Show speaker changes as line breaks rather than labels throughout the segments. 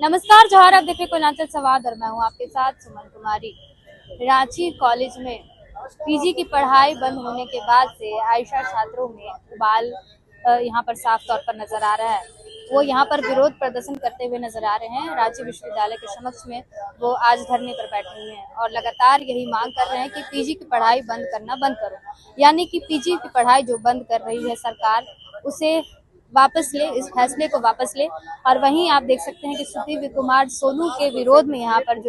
नमस्कार जोहार, आप देख रहे कोयनांचल संवाद और मैं हूं आपके साथ सुमन कुमारी। रांची कॉलेज में पीजी की पढ़ाई बंद होने के बाद से आयशा छात्रों में उबाल यहां पर साफ तौर पर नजर आ रहा है। वो यहां पर विरोध प्रदर्शन करते हुए नजर आ रहे हैं। रांची विश्वविद्यालय के समक्ष में वो आज धरने पर बैठे हुए हैं और लगातार यही मांग कर रहे हैं कि पीजी की पढ़ाई बंद करना बंद करो, यानी कि पीजी की पढ़ाई जो बंद कर रही है सरकार, उसे वापस ले, इस फैसले को वापस ले। और वहीं आप देख सकते हैं कि सुदीव्य कुमार सोनू के विरोध में यहाँ पर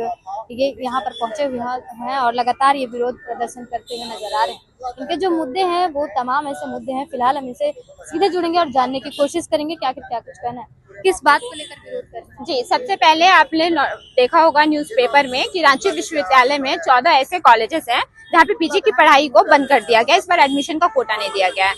पहुंचे हुए हैं और लगातार ये विरोध प्रदर्शन करते हुए नजर आ रहे हैं। इनके जो मुद्दे हैं वो तमाम ऐसे मुद्दे हैं। फिलहाल हम इनसे सीधे जुड़ेंगे और जानने की कोशिश करेंगे क्या कुछ कहना है, किस बात को लेकर विरोध कर रहे हैं।
जी, सबसे पहले आपने देखा होगा न्यूज़पेपर में कि रांची विश्वविद्यालय में 14 ऐसे कॉलेजेस हैं जहाँ पे पीजी की पढ़ाई को बंद कर दिया गया। इस बार एडमिशन का कोटा नहीं दिया गया है।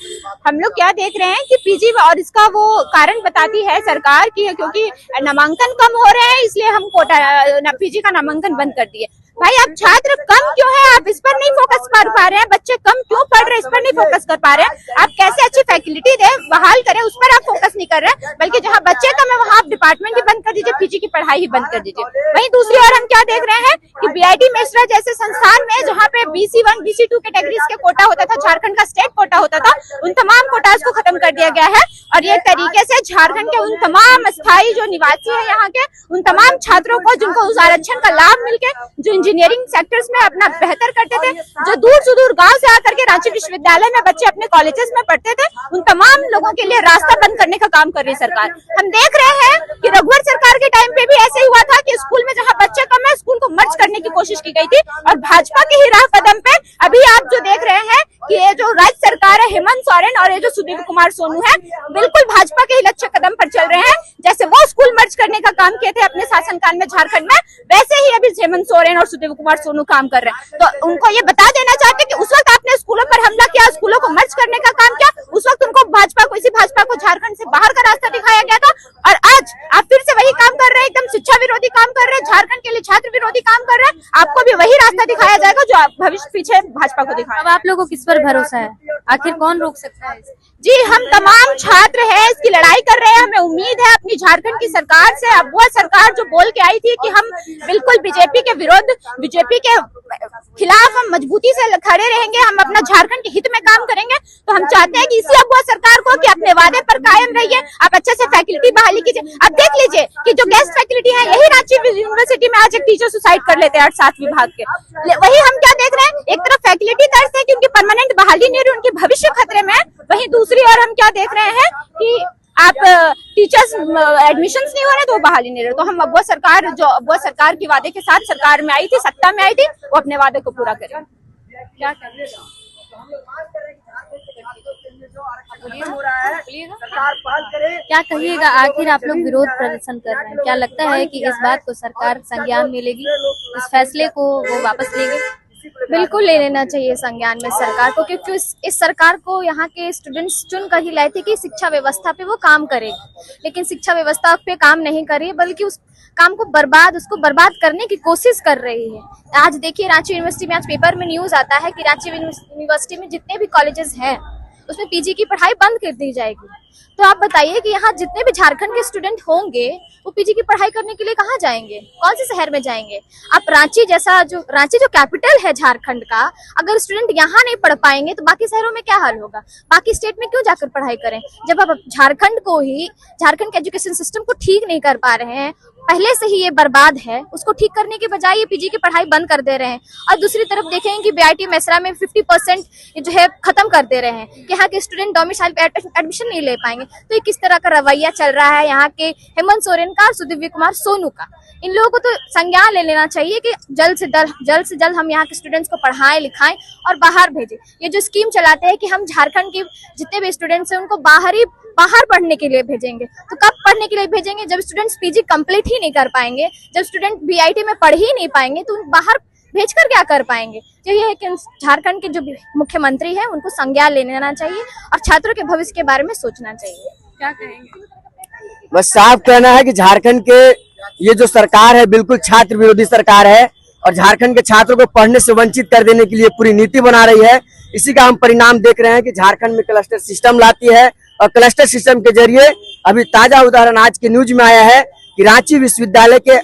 हम लोग क्या देख रहे हैं कि पीजी, और इसका वो कारण बताती है सरकार की, क्योंकि नामांकन कम हो रहे हैं इसलिए हम कोटा पीजी का नामांकन बंद कर दिए। भाई, अब छात्र कम क्यों है, आप इस पर नहीं फोकस कर पा रहे हैं? बच्चे कम क्यों पढ़ रहे हैं, इस पर नहीं फोकस कर पा रहे हैं? आप कैसे अच्छी फैसिलिटी दे, बहाल करें, उस पर आप फोकस नहीं कर रहे हैं, बल्कि जहां बच्चे कम है वहां आप डिपार्टमेंट ही बंद कर दीजिए, पीजी की पढ़ाई ही बंद कर दीजिए। वहीं दूसरी ओर हम क्या देख रहे हैं कि बीआईटी मेसरा जैसे संस्थान में जहाँ पे BC1 BC2 कैटेगरीज के कोटा होता था, झारखंड का स्टेट कोटा होता था, उन तमाम कोटास को खत्म कर दिया गया है। और ये तरीके से झारखंड के उन तमाम स्थायी जो निवासी है यहाँ के, उन तमाम छात्रों को जिनको उस आरक्षण का लाभ मिलके, जो इंजीनियरिंग सेक्टर्स में अपना बेहतर करते थे, जो दूर सुदूर गांव से आकर के रांची विश्वविद्यालय में बच्चे अपने कॉलेजेस में पढ़ते थे, उन तमाम लोगों के लिए रास्ता बंद करने का काम कर रही सरकार। हम देख रहे हैं कि रघुवर सरकार के टाइम पे भी ऐसे ही हुआ था कि स्कूल में जहाँ बच्चे कम है, स्कूल को मर्ज करने की कोशिश की गई थी। और भाजपा के ही राह कदम पे अभी आप जो देख रहे हैं कि ये जो राज्य सरकार है, हेमंत सोरेन और ये जो सुदीव्य कुमार सोनू है, बिल्कुल भाजपा के ही लक्ष्य कदम पर चल रहे हैं। जैसे वो स्कूल मर्ज करने का काम किए थे अपने शासनकाल में झारखंड में, वैसे ही अभी हेमंत सोरेन और सुदीव्य कुमार सोनू काम कर रहे हैं। तो उनको ये बता देना चाहते कि उस वक्त आपने स्कूलों पर हमला किया, स्कूलों को मर्ज करने का काम किया, उस वक्त उनको भाजपा को झारखंड से बाहर का रास्ता दिखाया गया था। और आज आप फिर से वही काम कर रहे हैं, एकदम शिक्षा विरोधी काम कर रहे हैं, झारखंड के लिए छात्र विरोधी काम कर रहे हैं। आपको भी वही रास्ता दिखाया जाएगा जो भविष्य पीछे भाजपा को दिखाया।
अब आप लोगों को किस पर भरोसा है? आखिर कौन रोक सकता है इसे?
जी, हम तमाम छात्र हैं, इसकी लड़ाई कर रहे हैं। हमें उम्मीद है अपनी झारखंड की सरकार से। अब वो सरकार जो बोल के आई थी कि हम बिल्कुल बीजेपी के विरोध, बीजेपी के खिलाफ हम मजबूती से खड़े रहेंगे, हम अपना झारखंड के हित में काम करेंगे, तो हम चाहते हैं कि इसी अब वो सरकार को कि अपने वादे पर कायम रहिए, आप अच्छे से फैकल्टी बहाली कीजिए। अब देख लीजिए कि जो गेस्ट फैकल्टी है, यही रांची यूनिवर्सिटी में आज एक टीचर सुसाइड कर लेते हैं 8-7 विभाग के। वही हम क्या देख रहे हैं, एक तरफ फैकल्टी तरस है कि उनकी परमानेंट बहाली नहीं रही, उनकी भविष्य खतरे में है। वहीं दूसरी ओर हम क्या देख रहे हैं कि आप टीचर्स एडमिशंस नहीं हो रहे तो वो बहाली नहीं रहे। तो हम अब वो सरकार के वादे के साथ सरकार में आई थी, सत्ता में आई थी, वो अपने वादे को पूरा करें।
क्या कहिएगा, आखिर आप लोग विरोध प्रदर्शन कर रहे हैं, क्या लगता है कि इस बात को सरकार संज्ञान में लेगी, इस फैसले को वो वापस लेगी?
बिल्कुल ले लेना चाहिए संज्ञान में सरकार को, क्योंकि इस सरकार को यहाँ के स्टूडेंट्स चुन कर ही लाए थे कि शिक्षा व्यवस्था पे वो काम करेगी, लेकिन शिक्षा व्यवस्था पे काम नहीं कर रही है, बल्कि उस काम को उसको बर्बाद करने की कोशिश कर रही है। आज देखिए रांची यूनिवर्सिटी में आज पेपर में न्यूज आता है कि रांची यूनिवर्सिटी में जितने भी कॉलेजेस हैं उसमें पीजी की पढ़ाई बंद कर दी जाएगी। तो आप बताइए कि यहाँ जितने भी झारखंड के स्टूडेंट होंगे वो पीजी की पढ़ाई करने के लिए कहाँ जाएंगे, कौन से शहर में जाएंगे? आप रांची जो कैपिटल है झारखंड का, अगर स्टूडेंट यहाँ नहीं पढ़ पाएंगे तो बाकी शहरों में क्या हाल होगा? बाकी स्टेट में क्यों जाकर पढ़ाई करें, जब आप झारखंड के एजुकेशन सिस्टम को ठीक नहीं कर पा रहे हैं, पहले से ही ये बर्बाद है, उसको ठीक करने के बजाय ये पीजी की पढ़ाई बंद कर दे रहे हैं। और दूसरी तरफ देखें कि बीआईटी मेसरा में 50% जो है खत्म कर दे रहे हैं कि यहाँ के स्टूडेंट डोमिसाइल पे एडमिशन नहीं ले पाएंगे। तो ये किस तरह का रवैया चल रहा है यहाँ के हेमंत सोरेन का और सुदीव्य कुमार सोनू का? इन लोगों को तो संज्ञान ले लेना चाहिए कि जल्द से जल्द हम यहाँ के स्टूडेंट्स को पढ़ाएं लिखाएं और बाहर भेजें। ये जो स्कीम चलाते हैं कि हम झारखंड के जितने भी स्टूडेंट्स हैं उनको बाहर पढ़ने के लिए भेजेंगे, तो कब पढ़ने के लिए भेजेंगे? जब स्टूडेंट्स पीजी कंप्लीट ही नहीं कर पाएंगे, जब स्टूडेंट बीआईटी में पढ़ ही नहीं पाएंगे, तो बाहर भेजकर क्या कर पाएंगे? तो ये है कि झारखंड के जो मुख्यमंत्री हैं उनको संज्ञान ले लेना चाहिए और छात्रों के भविष्य के बारे में सोचना चाहिए।
क्या कहेंगे?
बस साफ कहना है कि झारखंड के ये जो सरकार है बिल्कुल छात्र विरोधी सरकार है और झारखंड के छात्रों को पढ़ने से वंचित कर देने के लिए पूरी नीति बना रही है। इसी का हम परिणाम देख रहे हैं कि झारखंड में क्लस्टर सिस्टम लाती है और क्लस्टर सिस्टम के जरिए अभी ताजा उदाहरण आज के न्यूज में आया है कि रांची विश्वविद्यालय के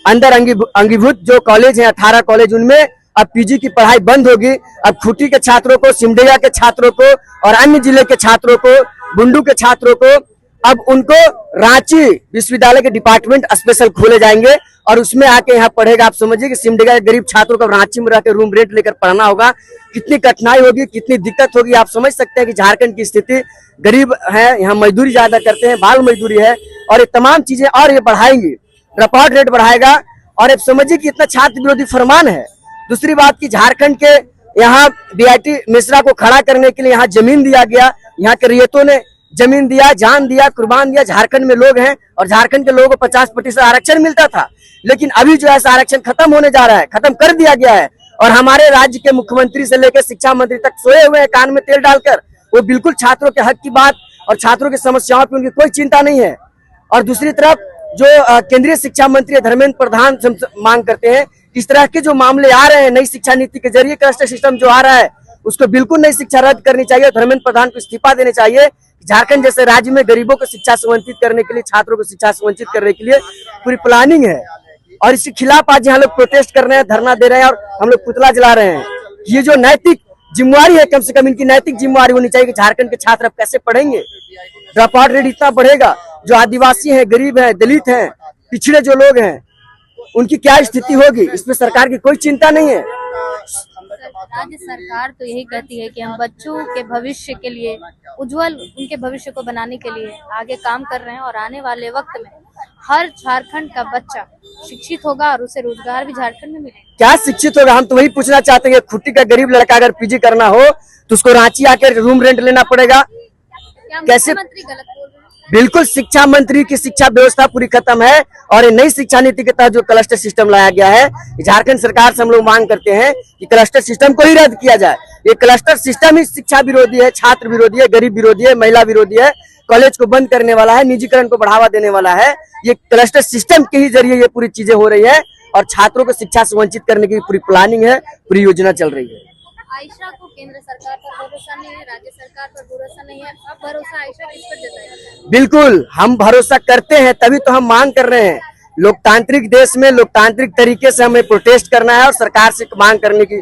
अंदर अंगीभूत जो कॉलेज हैं 18 कॉलेज, उनमें अब पीजी की पढ़ाई बंद होगी। अब खूंटी के छात्रों को, सिमडेगा के छात्रों को और अन्य जिले के छात्रों को, बुंडू के छात्रों को, अब उनको रांची विश्वविद्यालय के डिपार्टमेंट स्पेशल खोले जाएंगे और उसमें आके यहाँ पढ़ेगा। आप समझिए कि सिमडेगा के गरीब छात्रों को रांची में रह के रूम रेंट लेकर पढ़ना होगा, कितनी कठिनाई होगी, कितनी दिक्कत होगी। आप समझ सकते हैं कि झारखंड की स्थिति, गरीब है, यहाँ मजदूरी ज्यादा करते हैं, बाल मजदूरी है और ये तमाम चीजें और ये बढ़ाएंगी, ड्रॉप आउट रेट बढ़ाएगा। और अब समझिए कि इतना छात्र विरोधी फरमान है। दूसरी बात की झारखंड के यहाँ बीआईटी मिश्रा को खड़ा करने के लिए यहाँ जमीन दिया गया, यहाँ के रियतों ने जमीन दिया, जान दिया, कुर्बान दिया। झारखंड में लोग हैं और झारखंड के लोगों को 50% आरक्षण मिलता था, लेकिन अभी जो है आरक्षण खत्म होने जा रहा है, खत्म कर दिया गया है। और हमारे राज्य के मुख्यमंत्री से लेकर शिक्षा मंत्री तक सोए हुए हैं कान में तेल डालकर। वो बिल्कुल छात्रों के हक की बात और छात्रों की समस्याओं की उनकी कोई चिंता नहीं है। और दूसरी तरफ जो केंद्रीय शिक्षा मंत्री धर्मेंद्र प्रधान मांग करते हैं, इस तरह के जो मामले आ रहे हैं नई शिक्षा नीति के जरिए, क्लस्टर सिस्टम जो आ रहा है उसको बिल्कुल नई शिक्षा रद्द करनी चाहिए। धर्मेंद्र प्रधान को इस्तीफा देने चाहिए। झारखंड जैसे राज्य में गरीबों को शिक्षा से वंचित करने के लिए, छात्रों को शिक्षा से वंचित करने के लिए पूरी प्लानिंग है और इसके खिलाफ आज यहाँ लोग प्रोटेस्ट कर रहे हैं, धरना दे रहे हैं और हम लोग पुतला जला रहे हैं। ये जो नैतिक जिम्मेवारी है, कम से कम इनकी नैतिक जिम्मेवारी होनी चाहिए कि झारखंड के छात्र अब कैसे पढ़ेंगे। ड्रॉप आउट रेट इतना बढ़ेगा, जो आदिवासी हैं, गरीब हैं, दलित हैं, पिछड़े जो लोग हैं, उनकी क्या स्थिति होगी, इसमें सरकार की कोई चिंता नहीं है।
राज्य सरकार तो यही कहती है कि हम बच्चों के भविष्य के लिए, उज्जवल उनके भविष्य को बनाने के लिए आगे काम कर रहे हैं और आने वाले वक्त में हर झारखंड का बच्चा शिक्षित होगा और उसे रोजगार भी झारखंड में मिलेगा।
क्या शिक्षित होगा, हम तो वही पूछना चाहते हैं। खूंटी का गरीब लड़का अगर पीजी करना हो तो उसको रांची आकर रूम रेंट लेना पड़ेगा, कैसे?
मुख्यमंत्री गलत बोल रहे हैं।
बिल्कुल, शिक्षा मंत्री की शिक्षा व्यवस्था पूरी खत्म है और ये नई शिक्षा नीति के तहत जो क्लस्टर सिस्टम लाया गया है, झारखंड सरकार से हम लोग मांग करते हैं कि क्लस्टर सिस्टम को ही रद्द किया जाए। ये क्लस्टर सिस्टम ही शिक्षा विरोधी है, छात्र विरोधी है, गरीब विरोधी है, महिला विरोधी है, कॉलेज को बंद करने वाला है, निजीकरण को बढ़ावा देने वाला है। ये क्लस्टर सिस्टम के ही जरिए ये पूरी चीजें हो रही है और छात्रों को शिक्षा से वंचित करने की पूरी प्लानिंग है, पूरी योजना चल रही है।
आयशा को केंद्र सरकार पर भरोसा नहीं है, राज्य सरकार पर भरोसा नहीं है, अब भरोसा आयशा किस पर जताएगा?
बिल्कुल, हम भरोसा करते हैं, तभी तो हम मांग कर रहे हैं। लोकतांत्रिक देश में लोकतांत्रिक तरीके से हमें प्रोटेस्ट करना है और सरकार से मांग करने की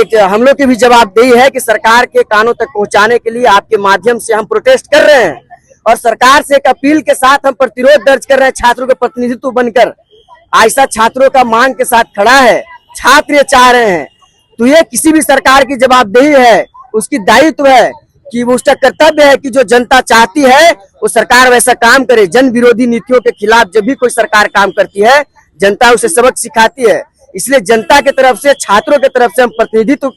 एक हम लोग की भी जवाबदेही है कि सरकार के कानों तक पहुंचाने के लिए आपके माध्यम से हम प्रोटेस्ट कर रहे हैं और सरकार से एक अपील के साथ हम प्रतिरोध दर्ज कर रहे हैं। छात्रों के प्रतिनिधित्व बनकर आयशा छात्रों का मांग के साथ खड़ा है, छात्र ये चाह रहे हैं। तो ये किसी भी सरकार की जवाबदेही है, उसकी दायित्व है कि वो, उसका कर्तव्य है कि जो जनता चाहती है वो सरकार वैसा काम करे। जन विरोधी नीतियों के खिलाफ जब भी कोई सरकार काम करती है, जनता उसे सबक सिखाती है। इसलिए जनता की तरफ से, छात्रों की तरफ से हम प्रतिनिधित्व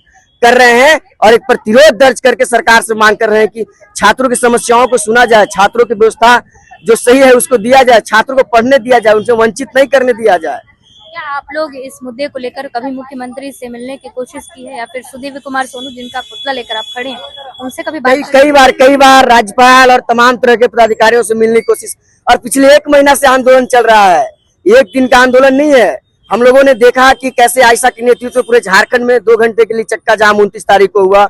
कर रहे हैं और एक प्रतिरोध दर्ज करके सरकार से मांग कर रहे हैं कि छात्रों की समस्याओं को सुना जाए, छात्रों की व्यवस्था जो सही है उसको दिया जाए, छात्रों को पढ़ने दिया जाए, उनसे वंचित नहीं करने दिया जाए।
क्या आप लोग इस मुद्दे को लेकर कभी मुख्यमंत्री से मिलने की कोशिश की है या फिर सुदीव्य कुमार सोनू जिनका पुतला लेकर आप खड़े हैं, उनसे कभी बात
कई बार राज्यपाल और तमाम तरह के पदाधिकारियों से मिलने की कोशिश, और पिछले 1 महीना से आंदोलन चल रहा है। एक दिन का आंदोलन नहीं है। हम लोगों ने देखा कि कैसे आयशा के नेतृत्व में पूरे झारखंड में 2 घंटे के लिए चक्का जाम 29 तारीख को हुआ।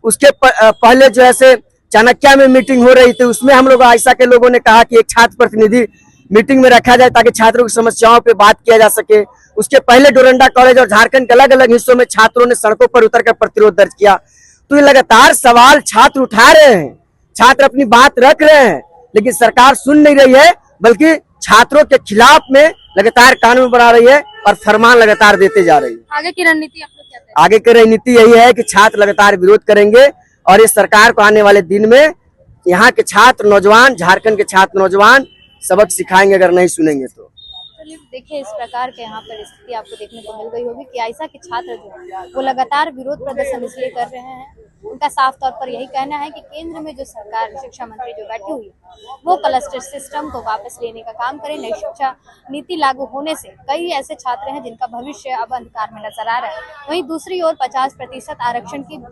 उसके पहले जो है चाणक्य में मीटिंग हो रही थी, उसमें हम लोग आयशा के लोगों ने कहा कि एक छात्र प्रतिनिधि मीटिंग में रखा जाए ताकि छात्रों की समस्याओं पे बात किया जा सके। उसके पहले डोरंडा कॉलेज और झारखंड के अलग अलग हिस्सों में छात्रों ने सड़कों पर उतरकर प्रतिरोध दर्ज किया। तो ये लगातार सवाल छात्र उठा रहे हैं, छात्र अपनी बात रख रहे हैं, लेकिन सरकार सुन नहीं रही है, बल्कि छात्रों के खिलाफ में लगातार कानून बना रही है और फरमान लगातार देते जा रही है।
आगे की रणनीति आप लोग क्या तय?
आगे की रणनीति यही है कि छात्र लगातार विरोध करेंगे और इस सरकार को आने वाले दिन में यहाँ के छात्र नौजवान, झारखंड के छात्र नौजवान सबक सिखाएंगे अगर नहीं सुनेंगे तो।
चलिए देखिए, इस प्रकार के यहाँ पर स्थिति आपको देखने को मिल गई होगी कि आयशा के छात्र जो वो लगातार विरोध प्रदर्शन इसलिए कर रहे हैं, उनका साफ तौर पर यही कहना है कि केंद्र में जो सरकार, शिक्षा मंत्री जो बैठी हुई है, वो क्लस्टर सिस्टम को वापस लेने का काम करे। नई शिक्षा नीति लागू होने से कई ऐसे छात्र हैं जिनका भविष्य अब अंधकार में नजर आ रहा है। वहीं दूसरी ओर 50% आरक्षण की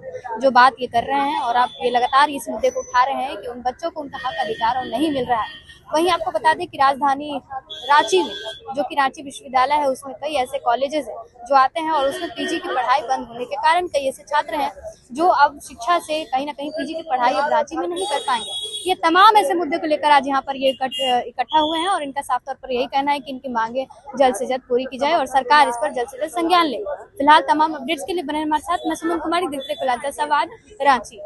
जो बात ये कर रहे हैं और आप ये लगातार इस मुद्दे को उठा रहे हैं कि उन बच्चों को उनका हक अधिकार और नहीं मिल रहा है। वहीं आपको बता दें कि राजधानी रांची में, जो कि रांची विश्वविद्यालय है, उसमें कई ऐसे कॉलेजेस हैं जो आते हैं और उसमें पीजी की पढ़ाई बंद होने के कारण कई ऐसे छात्र हैं जो अब शिक्षा से कहीं ना कहीं पीजी की पढ़ाई अब रांची में नहीं कर पाएंगे। ये तमाम ऐसे मुद्दे को लेकर आज यहाँ पर ये इकट्ठा हुए हैं और इनका साफ तौर पर यही कहना है कि इनकी मांगे जल्द से जल्द पूरी की जाए और सरकार इस पर जल्द से जल्द संज्ञान ले। फिलहाल तमाम अपडेट्स के लिए बने हमारे साथ। मैं सुमन कुमारी, दिखते कुलाचा संवाद, रांची।